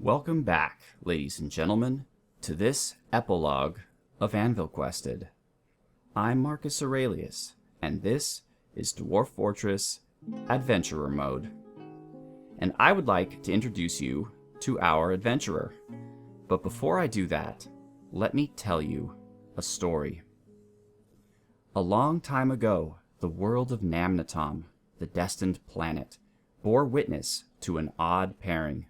Welcome back, ladies and gentlemen, to this epilogue of Anvilquested. I'm Marcus Aurelius, and this is Dwarf Fortress Adventurer Mode. And I would like to introduce you to our adventurer. But before I do that, let me tell you a story. A long time ago, the world of Namnatom, the destined planet, bore witness to an odd pairing.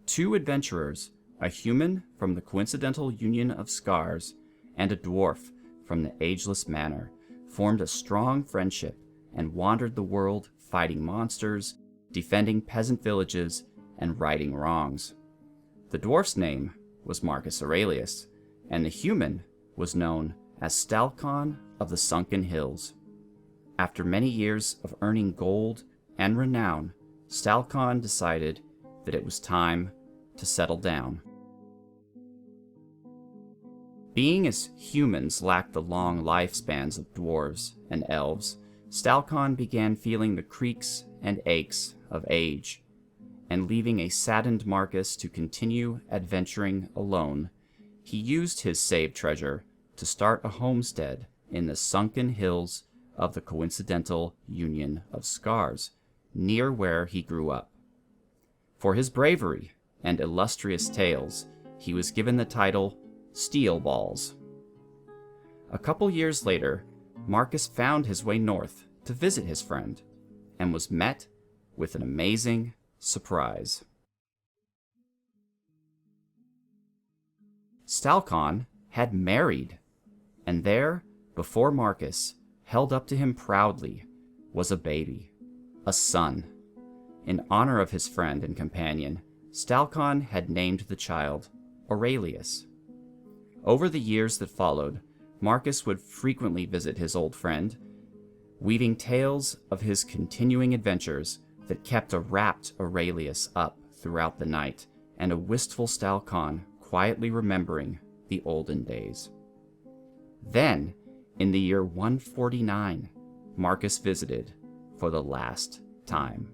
Two adventurers, a human from the coincidental union of scars and a dwarf from the ageless manor, formed a strong friendship and wandered the world fighting monsters, defending peasant villages, and righting wrongs. The dwarf's name was Marcus Aurelius, and the human was known as Stalcon of the Sunken Hills. After many years of earning gold and renown, Stalcon decided that it was time to settle down. Being as humans lacked the long lifespans of dwarves and elves, Stalcon began feeling the creaks and aches of age, and leaving a saddened Marcus to continue adventuring alone, he used his saved treasure to start a homestead in the sunken hills of the coincidental union of scars, near where he grew up. For his bravery and illustrious tales, he was given the title Steel Balls. A couple years later, Marcus found his way north to visit his friend, and was met with an amazing surprise. Stalcon had married, and there, before Marcus, held up to him proudly, was a baby, a son. In honor of his friend and companion, Stalcon had named the child Aurelius. Over the years that followed, Marcus would frequently visit his old friend, weaving tales of his continuing adventures that kept a rapt Aurelius up throughout the night, and a wistful Stalcon quietly remembering the olden days. Then, in the year 149, Marcus visited for the last time.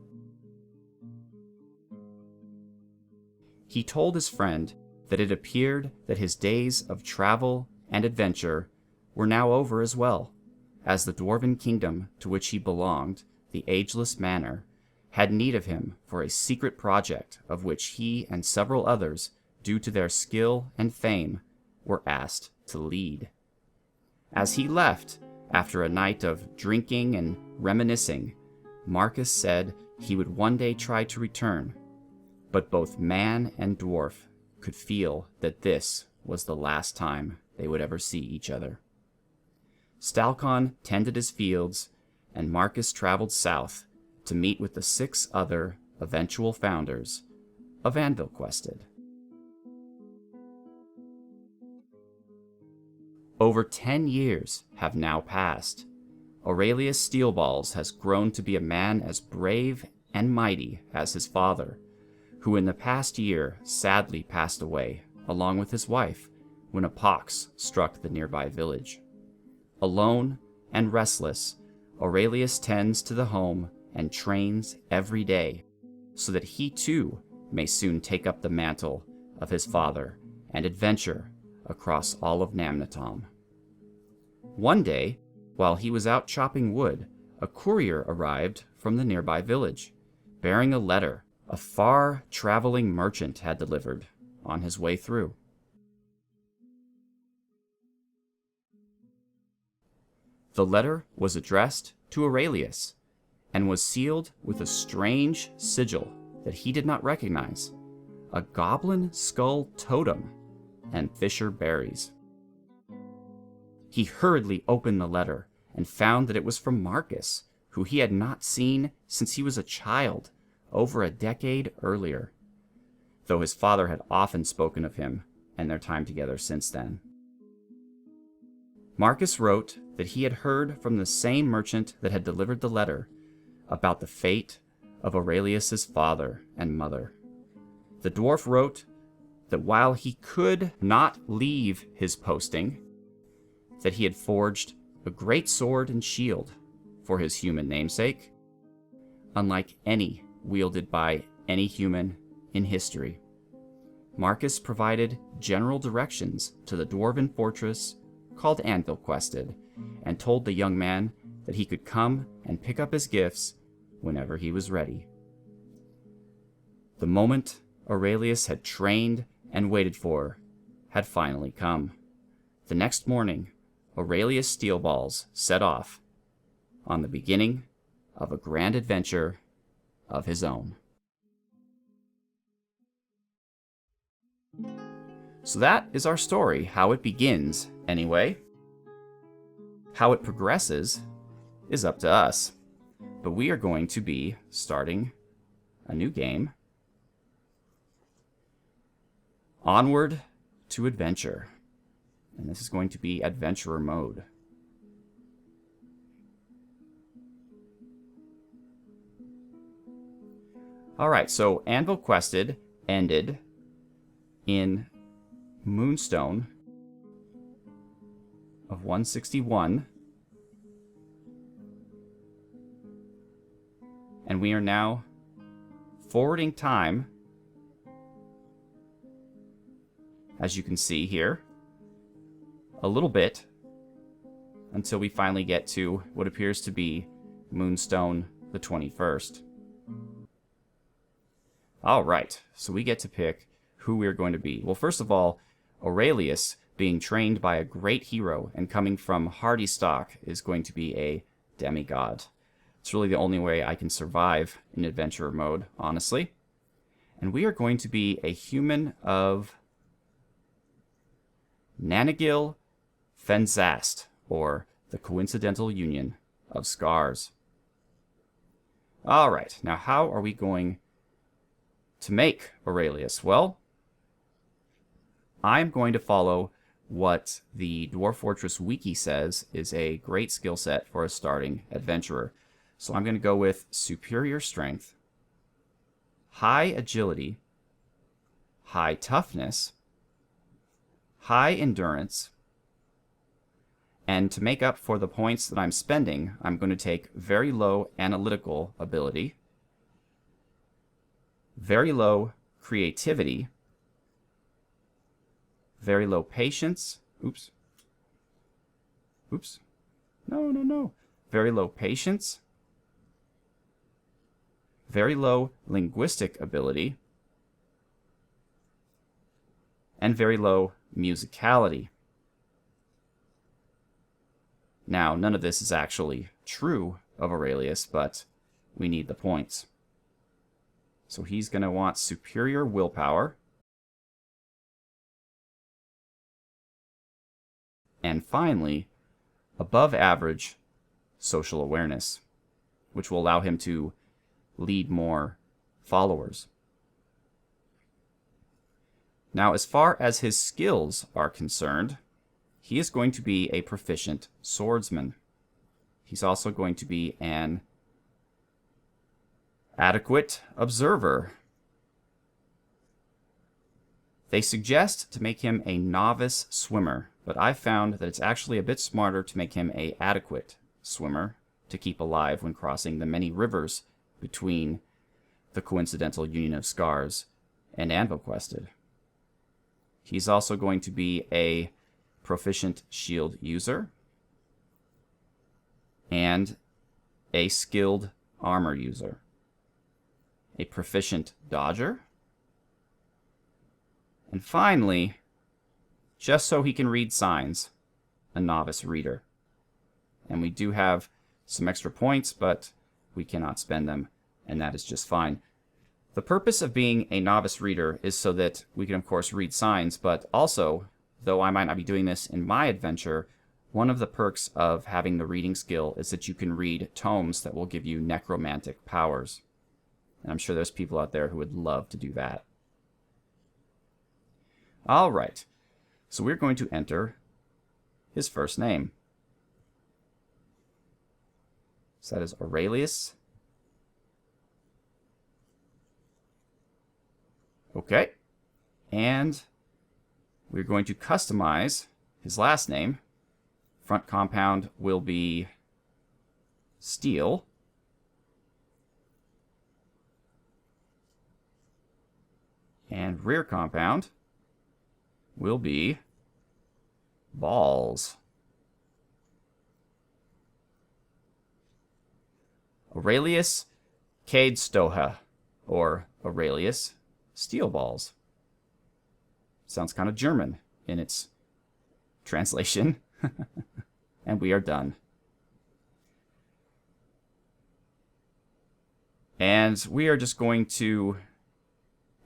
He told his friend that it appeared that his days of travel and adventure were now over as well, as the dwarven kingdom to which he belonged, the ageless manor, had need of him for a secret project of which he and several others, due to their skill and fame, were asked to lead. As he left, after a night of drinking and reminiscing, Marcus said he would one day try to return, but both man and dwarf could feel that this was the last time they would ever see each other. Stalcon tended his fields, and Marcus traveled south to meet with the 6 other eventual founders of Anvilquested. Over 10 years have now passed. Aurelius Steelballs has grown to be a man as brave and mighty as his father, who in the past year sadly passed away, along with his wife, when a pox struck the nearby village. Alone and restless, Aurelius tends to the home and trains every day, so that he too may soon take up the mantle of his father and adventure across all of Namnatom. One day, while he was out chopping wood, a courier arrived from the nearby village, bearing a letter a far-traveling merchant had delivered on his way through. The letter was addressed to Aurelius, and was sealed with a strange sigil that he did not recognize, a goblin skull totem and fisher berries. He hurriedly opened the letter and found that it was from Marcus, who he had not seen since he was a child, over a decade earlier, though his father had often spoken of him and their time together since then. Marcus wrote that he had heard from the same merchant that had delivered the letter about the fate of Aurelius's father and mother. The dwarf wrote that while he could not leave his posting, that he had forged a great sword and shield for his human namesake, unlike any wielded by any human in history. Marcus provided general directions to the dwarven fortress called Anvilquested, and told the young man that he could come and pick up his gifts whenever he was ready. The moment Aurelius had trained and waited for had finally come. The next morning, Aurelius Steelballs set off on the beginning of a grand adventure of his own. So that is our story, how it begins, anyway. How it progresses is up to us, but we are going to be starting a new game. Onward to Adventure, and this is going to be Adventurer mode. Alright, so Anvilquested ended in Moonstone of 161, and we are now forwarding time, as you can see here, a little bit until we finally get to what appears to be Moonstone the 21st. Alright, so we get to pick who we're going to be. Well, first of all, Aurelius, being trained by a great hero and coming from hardy stock, is going to be a demigod. It's really the only way I can survive in adventurer mode, honestly. And we are going to be a human of Nanagil Fenzast, or the coincidental union of scars. Alright, now how are we going to make Aurelius? Well, I'm going to follow what the Dwarf Fortress Wiki says is a great skill set for a starting adventurer. So I'm going to go with Superior Strength, High Agility, High Toughness, High Endurance, and to make up for the points that I'm spending, I'm going to take Very Low Analytical Ability, Very Low Creativity, Very Low Patience, Very Low Patience, Very Low Linguistic Ability, and Very Low Musicality. Now, none of this is actually true of Aurelius, but we need the points. So he's going to want Superior Willpower, and finally, Above Average Social Awareness, which will allow him to lead more followers. Now, as far as his skills are concerned, he is going to be a proficient swordsman. He's also going to be an adequate observer. They suggest to make him a novice swimmer, but I found that it's actually a bit smarter to make him an adequate swimmer to keep alive when crossing the many rivers between the coincidental union of scars and Anvilquested. He's also going to be a proficient shield user and a skilled armor user, a proficient dodger, and finally, just so he can read signs, a novice reader. And we do have some extra points, but we cannot spend them, and that is just fine. The purpose of being a novice reader is so that we can, of course, read signs, but also, though I might not be doing this in my adventure, one of the perks of having the reading skill is that you can read tomes that will give you necromantic powers. And I'm sure there's people out there who would love to do that. All right, so we're going to enter his first name. So that is Aurelius. Okay, and we're going to customize his last name. Front compound will be Steel. And rear compound will be balls. Aurelius Cadestoha, or Aurelius Steel Balls. Sounds kind of German in its translation. And we are done. And we are just going to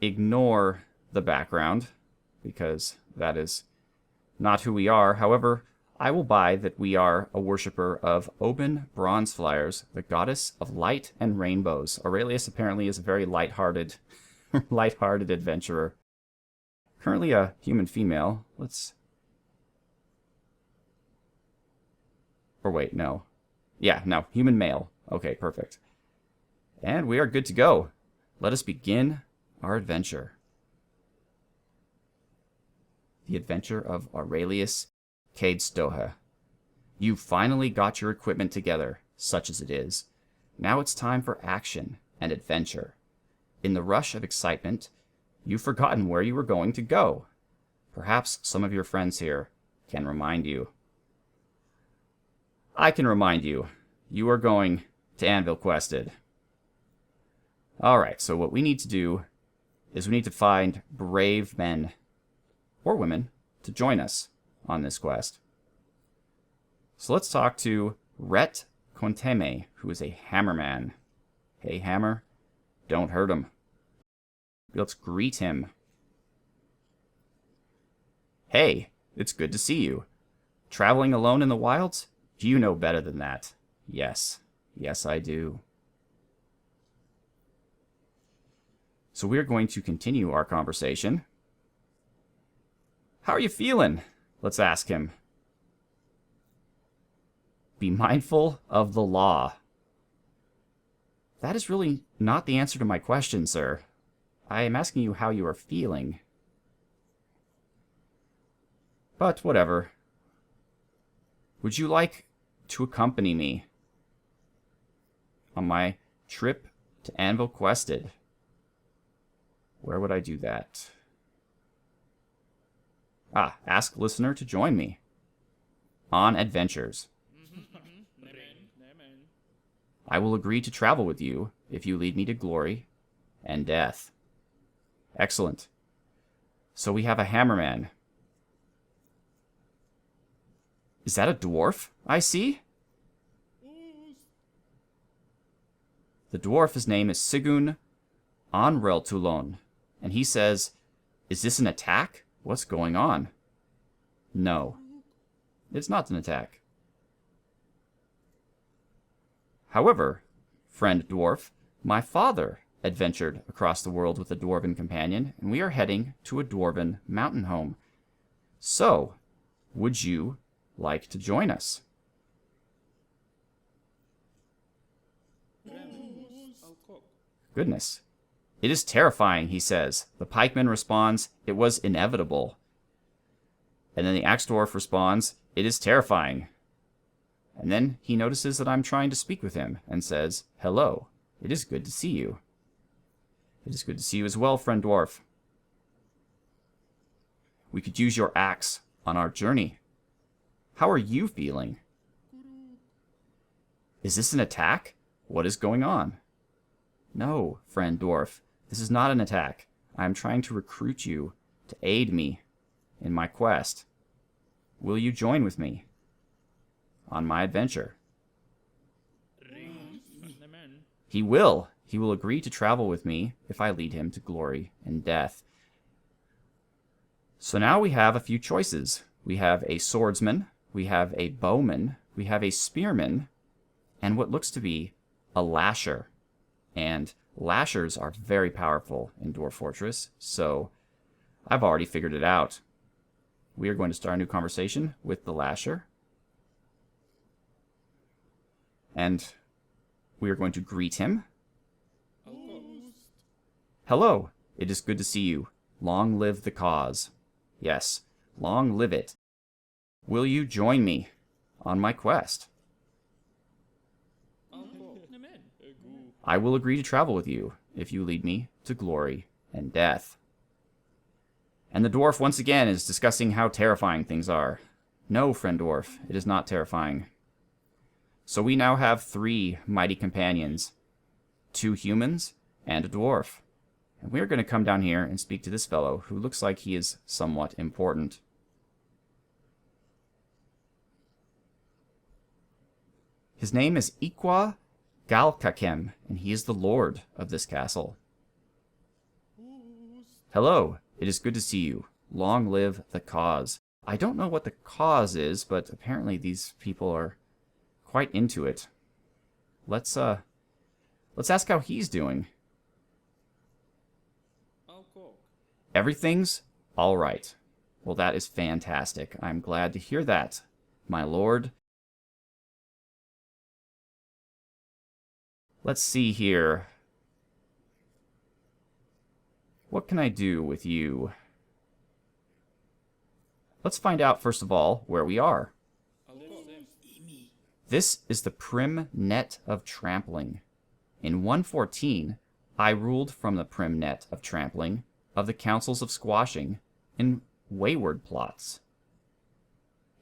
ignore the background, because that is not who we are. However, I will buy that we are a worshipper of Oben Bronzeflyers, the goddess of light and rainbows. Aurelius apparently is a very light-hearted adventurer. Currently a human female. Or wait, no. Yeah, no, human male. Okay, perfect. And we are good to go. Let us begin our adventure. The adventure of Aurelius Cadestoha. You finally got your equipment together, such as it is. Now it's time for action and adventure. In the rush of excitement, you've forgotten where you were going to go. Perhaps some of your friends here can remind you. I can remind you. You are going to Anvilquested. Alright, so what we need to do is we need to find brave men or women to join us on this quest. So let's talk to Rhett Conteme, who is a hammerman. Hey, Hammer, don't hurt him. Let's greet him. Hey, it's good to see you. Traveling alone in the wilds? You know better than that. Yes, I do. So we're going to continue our conversation. How are you feeling? Let's ask him. Be mindful of the law. That is really not the answer to my question, sir. I am asking you how you are feeling. But whatever. Would you like to accompany me on my trip to Anvilquested? Where would I do that? Ask listener to join me on adventures. I will agree to travel with you if you lead me to glory and death. Excellent. So we have a hammerman. Is that a dwarf I see? The dwarf, his name is Sigun Anreltulon, and he says, is this an attack? What's going on? No, it's not an attack. However, friend dwarf, my father adventured across the world with a dwarven companion, and we are heading to a dwarven mountain home. So, would you like to join us? Goodness. It is terrifying, he says. The pikeman responds, it was inevitable. And then the axe dwarf responds, it is terrifying. And then he notices that I'm trying to speak with him and says, hello, it is good to see you. It is good to see you as well, friend dwarf. We could use your axe on our journey. How are you feeling? Is this an attack? What is going on? No, friend dwarf, this is not an attack. I am trying to recruit you to aid me in my quest. Will you join with me on my adventure? He will. He will agree to travel with me if I lead him to glory and death. So now we have a few choices. We have a swordsman, we have a bowman, we have a spearman, and what looks to be a lasher. And lashers are very powerful in Dwarf Fortress, so I've already figured it out. We are going to start a new conversation with the lasher. And we are going to greet him. Hello, it is good to see you. Long live the cause. Yes, long live it. Will you join me on my quest? I will agree to travel with you if you lead me to glory and death. And the dwarf once again is discussing how terrifying things are. No, friend dwarf, it is not terrifying. So we now have 3 mighty companions, 2 humans and a dwarf. And we're going to come down here and speak to this fellow, who looks like he is somewhat important. His name is Iqua Galkakem, and he is the lord of this castle. Hello, it is good to see you. Long live the cause. I don't know what the cause is, but apparently these people are quite into it. Let's ask how he's doing. Everything's all right. Well, that is fantastic. I'm glad to hear that, my lord. Let's see here. What can I do with you? Let's find out, first of all, where we are. This is the prim net of trampling. In 114, I ruled from the prim net of trampling of the councils of squashing in wayward plots.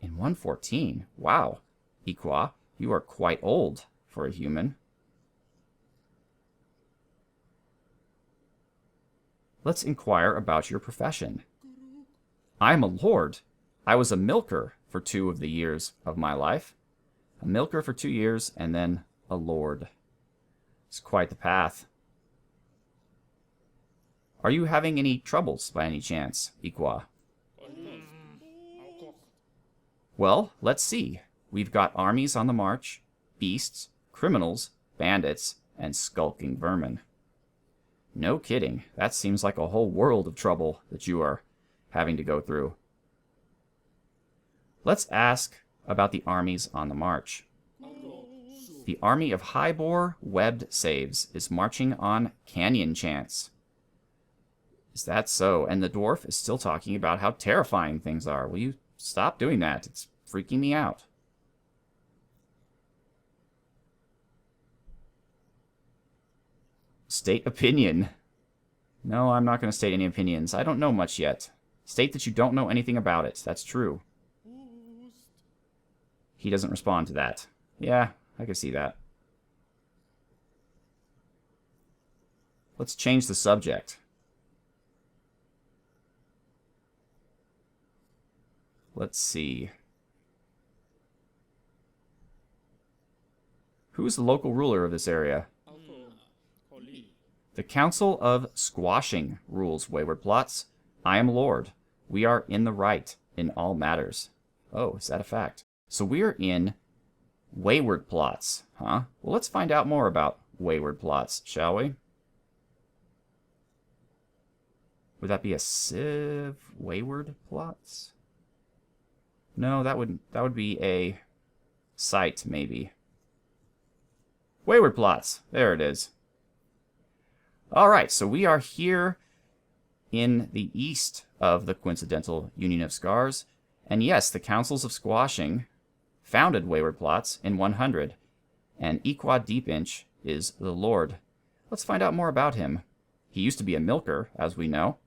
In 114? Wow. Iqua, you are quite old for a human. Let's inquire about your profession. I am a lord. I was a milker for 2 of the years of my life. A milker for 2 years, and then a lord. It's quite the path. Are you having any troubles by any chance, Iqua? Well, let's see. We've got armies on the march, beasts, criminals, bandits, and skulking vermin. No kidding. That seems like a whole world of trouble that you are having to go through. Let's ask about the armies on the march. The army of Highbore Webbed Saves is marching on Canyon Chance. Is that so? And the dwarf is still talking about how terrifying things are. Will you stop doing that? It's freaking me out. State opinion. No, I'm not going to state any opinions. I don't know much yet. State that you don't know anything about it. That's true. He doesn't respond to that. Yeah, I can see that. Let's change the subject. Let's see. Who's the local ruler of this area? The Council of Squashing rules wayward plots. I am lord. We are in the right in all matters. Oh, is that a fact? So we're in wayward plots, huh? Well, let's find out more about wayward plots, shall we? Would that be a civ? Wayward plots? No, that would be a site, maybe. Wayward plots. There it is. All right, so we are here in the east of the coincidental Union of Scars. And yes, the Councils of Squashing founded wayward plots in 100. And Iqua Deepinch is the lord. Let's find out more about him. He used to be a milker, as we know.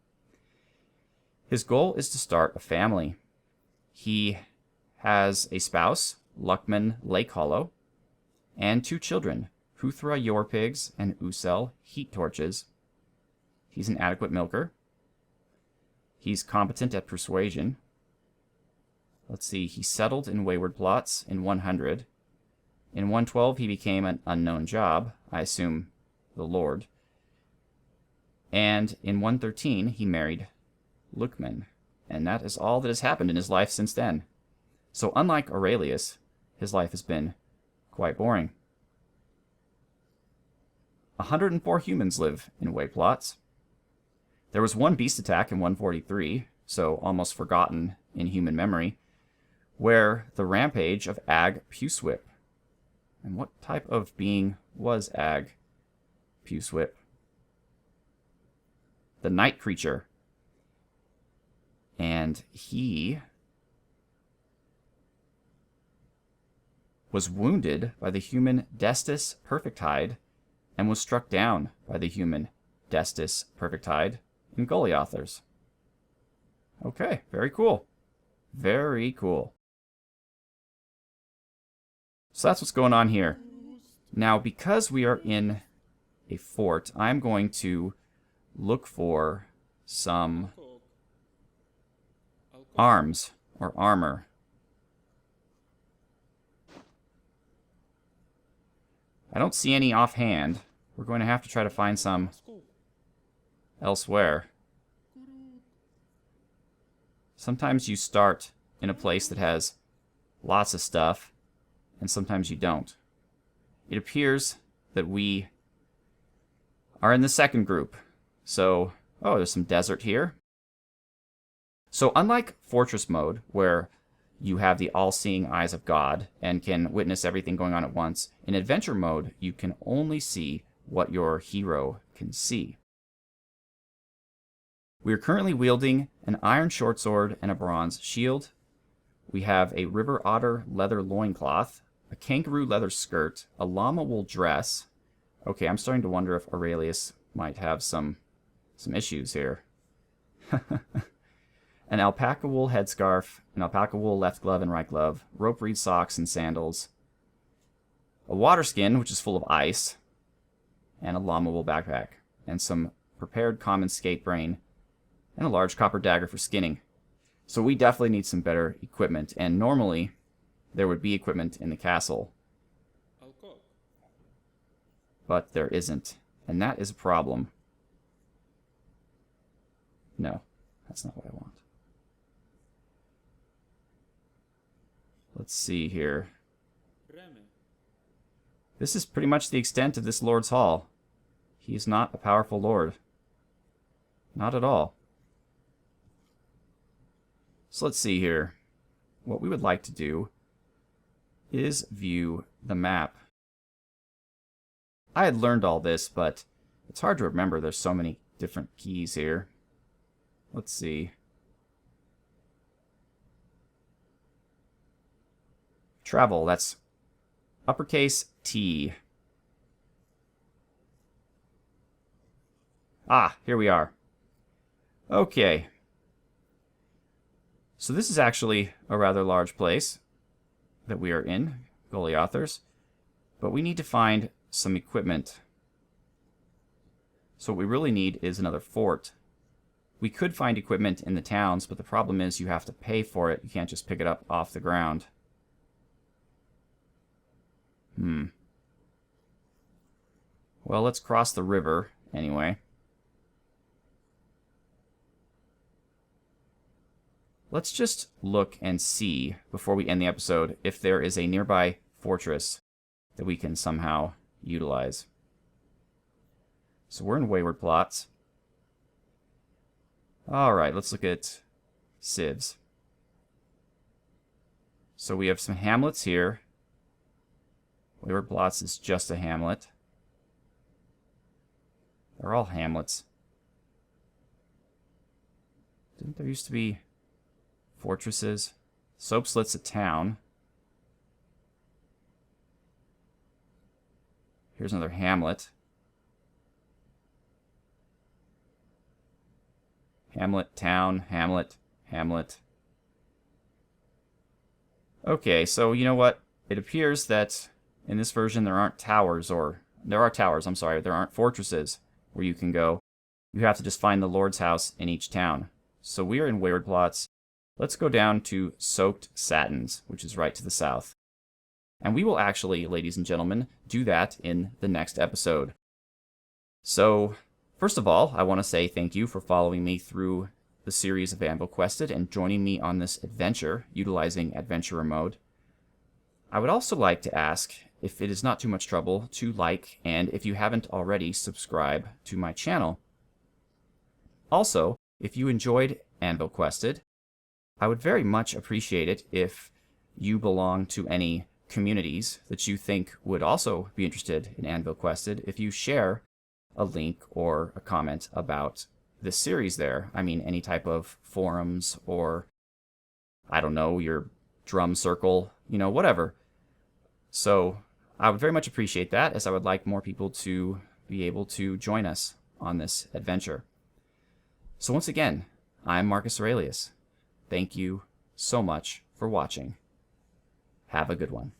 His goal is to start a family. He has a spouse, Luckman Lake Hollow, and 2 children, Huthra Yorpigs and Usel Heat Torches. He's an adequate milker. He's competent at persuasion. Let's see, he settled in wayward plots in 100. In 112, he became an unknown job, I assume the lord. And in 113, he married Luckman. And that is all that has happened in his life since then. So unlike Aurelius, his life has been quite boring. 104 humans live in way plots. There was 1 beast attack in 143, so almost forgotten in human memory, where the rampage of Ag Pewswip. And what type of being was Ag Pewswip? The night creature. And he was wounded by the human Destus Perfectide and was struck down by the human Destus Perfectide in Goliathers. Okay, very cool. Very cool. So that's what's going on here. Now, because we are in a fort, I'm going to look for some arms or armor. I don't see any offhand. We're going to have to try to find some elsewhere. Sometimes you start in a place that has lots of stuff, and sometimes you don't. It appears that we are in the second group. So, oh, there's some desert here. So unlike Fortress mode, where you have the all-seeing eyes of God and can witness everything going on at once, in Adventure mode, you can only see what your hero can see. We are currently wielding an iron short sword and a bronze shield. We have a river otter leather loincloth, a kangaroo leather skirt, a llama wool dress. Okay, I'm starting to wonder if Aurelius might have some issues here. An alpaca wool headscarf, an alpaca wool left glove and right glove, rope reed socks and sandals, a water skin, which is full of ice, and a llama wool backpack, and some prepared common skate brain, and a large copper dagger for skinning. So we definitely need some better equipment, and normally there would be equipment in the castle. But there isn't, and that is a problem. No, that's not what I want. Let's see here. This is pretty much the extent of this Lord's Hall. He is not a powerful lord. Not at all. So let's see here. What we would like to do is view the map. I had learned all this, but it's hard to remember. There's so many different keys here. Let's see. Travel, that's uppercase T. Ah, here we are. Okay. So this is actually a rather large place that we are in, Goliathers, but we need to find some equipment. So what we really need is another fort. We could find equipment in the towns, but the problem is you have to pay for it. You can't just pick it up off the ground. Well, let's cross the river anyway. Let's just look and see, before we end the episode, if there is a nearby fortress that we can somehow utilize. So we're in Wayward Plots. Alright, let's look at civs. So we have some hamlets here. Wayward Plots is just a hamlet. They're all hamlets. Didn't there used to be fortresses? Soapslit's a town. Here's another hamlet. Hamlet, town, hamlet, hamlet. Okay, so you know what? It appears that in this version there aren't towers, or there are towers, I'm sorry, there aren't fortresses where you can go. You have to just find the Lord's house in each town. So we are in Wayward Plots. Let's go down to Soaked Satins, which is right to the south. And we will actually, ladies and gentlemen, do that in the next episode. So, first of all, I want to say thank you for following me through the series of Anvilquested and joining me on this adventure, utilizing Adventurer mode. I would also like to ask, if it is not too much trouble, to like, and if you haven't already, subscribe to my channel. Also, if you enjoyed Anvilquested, I would very much appreciate it if you belong to any communities that you think would also be interested in Anvilquested, if you share a link or a comment about this series there. I mean, any type of forums or, I don't know, your drum circle, you know, whatever. So I would very much appreciate that, as I would like more people to be able to join us on this adventure. So once again, I'm Marcus Aurelius. Thank you so much for watching. Have a good one.